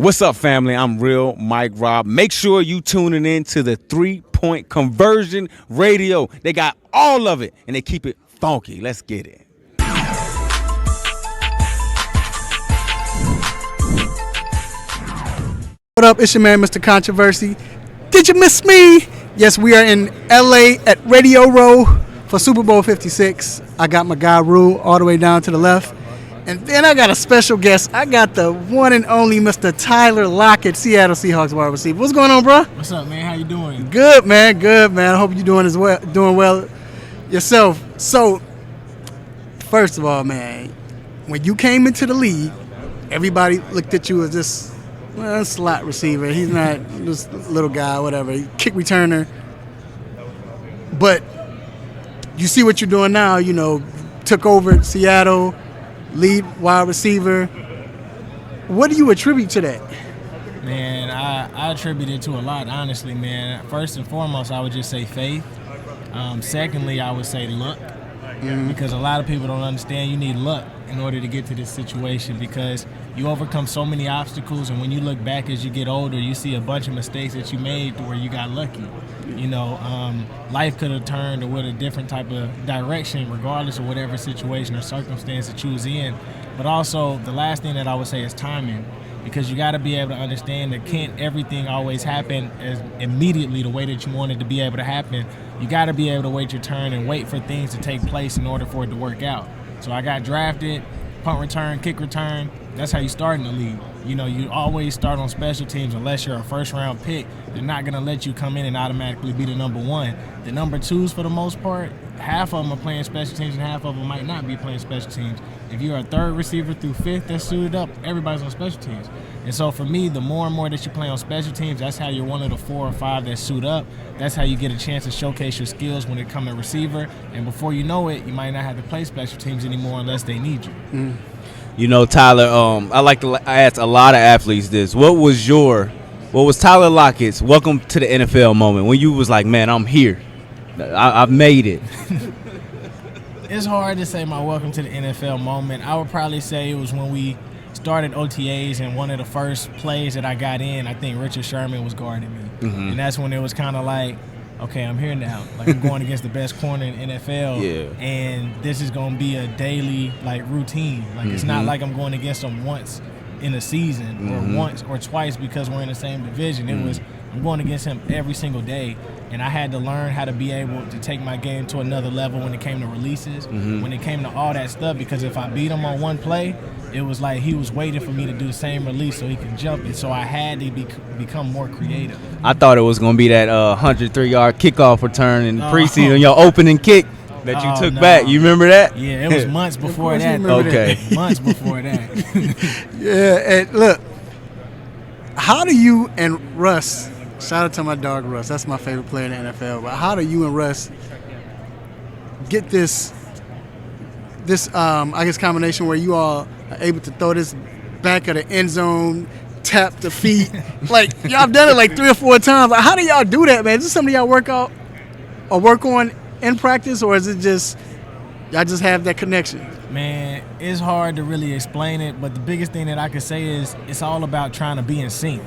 What's up, family? I'm Real Mike Rob. Make sure you tuning in to the 3-point conversion radio. They got all of it, and they keep it funky. Let's get it. What up? It's your man, Mr. Controversy. Did you miss me? Yes, we are in LA at Radio Row for Super Bowl 56. I got my guy Rue all the way down to the left. And then I got a special guest. I got the one and only Mr. Tyler Lockett, Seattle Seahawks wide receiver. What's going on, bro? What's up, man? How you doing? Good, man. Good, man. I hope you're doing well yourself. So, first of all, man, when you came into the league, everybody looked at you as this slot receiver. He's not this little guy, whatever, kick returner. But you see what you're doing now. You know, took over Seattle. Lead wide receiver. What do you attribute to that? Man, I attribute it to a lot, honestly, man. First and foremost, I would just say faith. Secondly, I would say luck. Because a lot of people don't understand you need luck in order to get to this situation, because you overcome so many obstacles, and when you look back as you get older, you see a bunch of mistakes that you made to where you got lucky. You know, life could have turned with a different type of direction regardless of whatever situation or circumstance that you was in. But also, the last thing that I would say is timing, because you got to be able to understand that can't everything always happen as immediately the way that you want it to be able to happen. You got to be able to wait your turn and wait for things to take place in order for it to work out. So I got drafted, punt return, kick return. That's how you start in the league. You know, you always start on special teams unless you're a first-round pick. They're not going to let you come in and automatically be the number one. The number twos, for the most part, half of them are playing special teams and half of them might not be playing special teams. If you're a third receiver through fifth that's suited up, everybody's on special teams. And so for me, the more and more that you play on special teams, that's how you're one of the 4 or 5 that suit up. That's how you get a chance to showcase your skills when it comes to receiver. And before you know it, you might not have to play special teams anymore unless they need you. You know, Tyler, I like to ask a lot of athletes this. What was Tyler Lockett's welcome to the NFL moment when you was like, man, I'm here. I've made it. It's hard to say my welcome to the NFL moment. I would probably say it was when we started OTAs, and one of the first plays that I got in, I think Richard Sherman was guarding me. And that's when it was kind of like, okay, I'm here now. Like, I'm going against the best corner in the NFL. Yeah. And this is going to be a daily, like, routine. Like, it's not like I'm going against them once in a season or once or twice because we're in the same division. It was, I'm going against him every single day. And I had to learn how to be able to take my game to another level when it came to releases, when it came to all that stuff, because if I beat him on one play, it was like he was waiting for me to do the same release so he could jump it. So I had to become more creative. I thought it was going to be that 103-yard kickoff return in the preseason, your opening kick that you took back. You remember that? Yeah, it was months before that. Okay. Months before that. Yeah, and look, how do you and Russ, shout out to my dog Russ, that's my favorite player in the NFL, but how do you and Russ get this I guess combination where you all are able to throw this back of the end zone, tap the feet? Like, y'all done it like 3 or 4 times. Like, how do y'all do that, man? Is this something y'all work on in practice, or is it just y'all just have that connection? Man, it's hard to really explain it, but the biggest thing that I can say is it's all about trying to be in sync.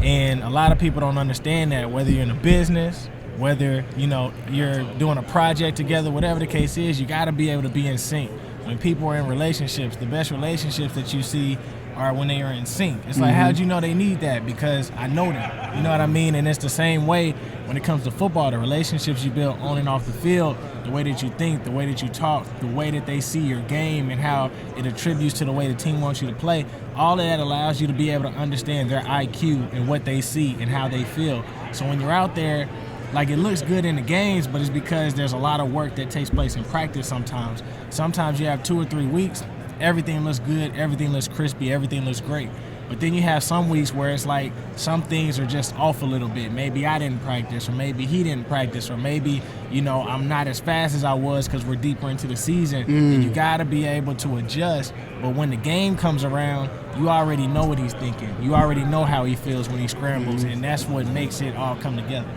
And a lot of people don't understand that, whether you're in a business, whether, you know, you're doing a project together, whatever the case is, you got to be able to be in sync. When people are in relationships, the best relationships that you see are when they are in sync. It's like, how'd you know they need that? Because I know them. You know what I mean? And it's the same way when it comes to football. The relationships you build on and off the field, the way that you think, the way that you talk, the way that they see your game and how it attributes to the way the team wants you to play, all of that allows you to be able to understand their IQ and what they see and how they feel. So when you're out there, like, it looks good in the games, but it's because there's a lot of work that takes place in practice sometimes. Sometimes you have 2 or 3 weeks, everything looks good, everything looks crispy, everything looks great. But then you have some weeks where it's like some things are just off a little bit. Maybe I didn't practice, or maybe he didn't practice, or maybe, you know, I'm not as fast as I was because we're deeper into the season. And you got to be able to adjust. But when the game comes around, you already know what he's thinking. You already know how he feels when he scrambles, and that's what makes it all come together.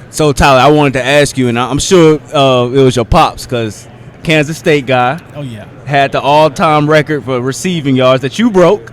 So, Tyler, I wanted to ask you, and I'm sure it was your pops, because Kansas State guy. Oh yeah. Had the all-time record for receiving yards that you broke.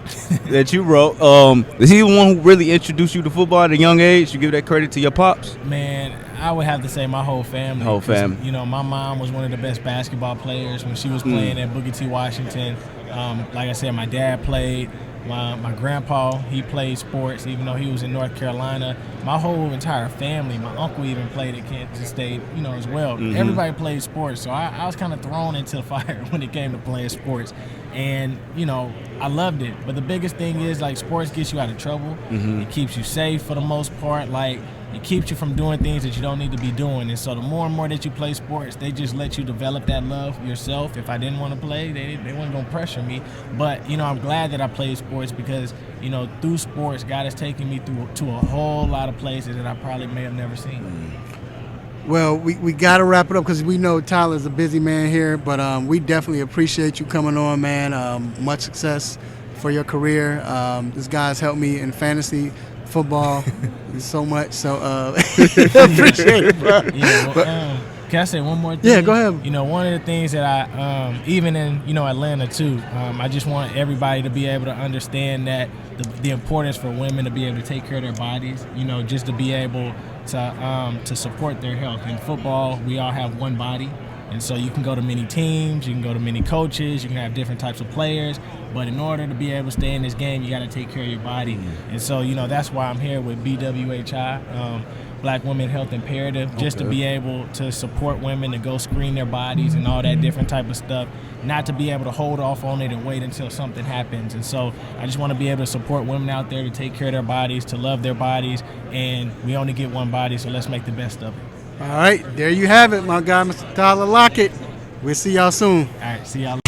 Is he the one who really introduced you to football at a young age? You give that credit to your pops? Man, I would have to say my whole family. Whole family. You know, my mom was one of the best basketball players when she was playing at Booker T. Washington. Like I said, my dad played. My grandpa, he played sports, even though he was in North Carolina. My whole entire family, my uncle even played at Kansas State, you know, as well. Everybody played sports, so I was kind of thrown into the fire when it came to playing sports. And, you know, I loved it. But the biggest thing is, like, sports gets you out of trouble. It keeps you safe for the most part. Like, it keeps you from doing things that you don't need to be doing. And so the more and more that you play sports, they just let you develop that love yourself. If I didn't want to play, they weren't going to pressure me. But, you know, I'm glad that I played sports because, you know, through sports, God has taken me to a whole lot of places that I probably may have never seen. Well, we got to wrap it up because we know Tyler's a busy man here, but we definitely appreciate you coming on, man. Much success for your career. This guy's helped me in fantasy football so much, so appreciate it, bro. Yeah, can I say one more thing? Yeah, go ahead. You know, one of the things that I, even in, you know, Atlanta too, I just want everybody to be able to understand that the importance for women to be able to take care of their bodies, you know, just to be able to support their health. In football, we all have one body. And so you can go to many teams, you can go to many coaches, you can have different types of players, but in order to be able to stay in this game, you got to take care of your body. And so, you know, that's why I'm here with BWHI, Black Women Health Imperative, just to be able to support women to go screen their bodies and all that different type of stuff, not to be able to hold off on it and wait until something happens. And so I just want to be able to support women out there to take care of their bodies, to love their bodies, and we only get one body, so let's make the best of it. All right, there you have it, my guy, Mr. Tyler Lockett. We'll see y'all soon. All right, see y'all.